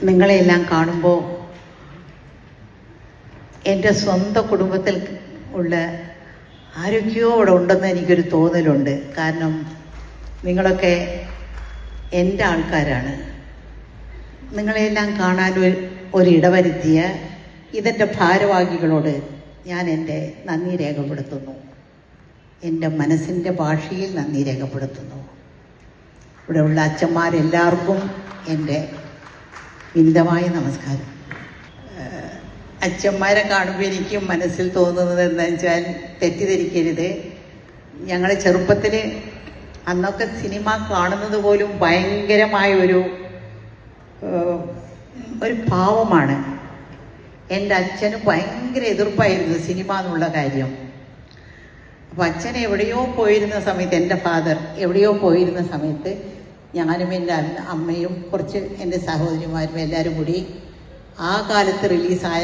നിങ്ങളെയെല്ലാം കാണുമ്പോൾ എൻ്റെ സ്വന്തം കുടുംബത്തിൽ ഉള്ള ആരൊക്കെയോ അവിടെ ഉണ്ടെന്ന് എനിക്കൊരു തോന്നലുണ്ട്. കാരണം നിങ്ങളൊക്കെ എൻ്റെ ആൾക്കാരാണ്. നിങ്ങളെല്ലാം കാണാൻ ഒരിടവരുത്തിയ ഇതിൻ്റെ ഭാരവാഹികളോട് ഞാൻ എൻ്റെ നന്ദി രേഖപ്പെടുത്തുന്നു. എൻ്റെ മനസ്സിൻ്റെ ഭാഷയിൽ നന്ദി രേഖപ്പെടുത്തുന്നു. ഇവിടെയുള്ള അച്ഛന്മാരെല്ലാവർക്കും എൻ്റെ വിനീതമായ നമസ്കാരം. അച്ഛന്മാരെ കാണുമ്പോൾ എനിക്ക് മനസ്സിൽ തോന്നുന്നത് എന്താണെന്ന് വെച്ചാൽ, തെറ്റിദ്ധരിക്കരുത്, ഞങ്ങൾ ചെറുപ്പത്തിൽ അന്നൊക്കെ സിനിമ കാണുന്നത് പോലും ഭയങ്കരമായ ഒരു ഭാവമാണ്. എൻ്റെ അച്ഛന് ഭയങ്കര എതിർപ്പായിരുന്നു സിനിമ എന്നുള്ള കാര്യം. അപ്പം അച്ഛൻ എവിടെയോ പോയിരുന്ന സമയത്ത്, എൻ്റെ ഫാദർ എവിടെയോ പോയിരുന്ന സമയത്ത് ഞാനും എൻ്റെ അമ്മയും കുറച്ച് എൻ്റെ സഹോദരിമാരും എല്ലാവരും കൂടി ആ കാലത്ത് റിലീസായ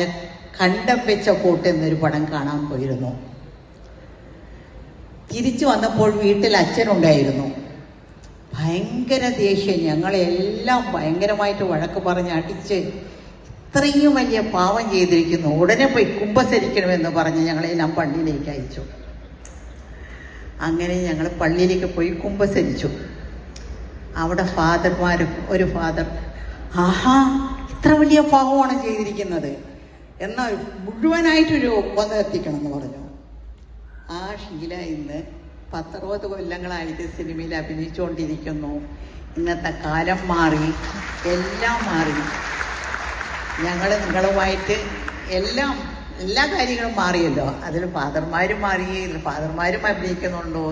കണ്ടം വെച്ച കോട്ട് എന്നൊരു പടം കാണാൻ പോയിരുന്നു. തിരിച്ചു വന്നപ്പോൾ വീട്ടിൽ അച്ഛനുണ്ടായിരുന്നു. ഭയങ്കര ദേഷ്യം, ഞങ്ങളെല്ലാം ഭയങ്കരമായിട്ട് വഴക്ക് പറഞ്ഞ് അടിച്ച് ഇത്രയും വലിയ പാവം ചെയ്തിരിക്കുന്നു, ഉടനെ പോയി കുമ്പസരിക്കണമെന്ന് പറഞ്ഞ് ഞങ്ങളെല്ലാം പള്ളിയിലേക്ക് അയച്ചു. അങ്ങനെ ഞങ്ങൾ പള്ളിയിലേക്ക് പോയി കുമ്പസരിച്ചു. അവിടെ ഒരു ഫാദർ, ആഹാ ഇത്ര വലിയ പാവമാണ് ചെയ്തിരിക്കുന്നത്, എന്നാൽ മുഴുവനായിട്ടൊരു ഒപ്പം എത്തിക്കണം എന്ന് പറഞ്ഞു. ആ ഷീല ഇന്ന് 10-60 കൊല്ലങ്ങളായിട്ട് സിനിമയിൽ അഭിനയിച്ചുകൊണ്ടിരിക്കുന്നു. ഇന്നത്തെ കാലം മാറി, എല്ലാം മാറി. ഞങ്ങൾ നിങ്ങളുമായിട്ട് എല്ലാ കാര്യങ്ങളും മാറിയല്ലോ. അതിൽ ഫാദർമാരും മാറി, ഫാദർമാരും അഭിനയിക്കുന്നുണ്ടോ?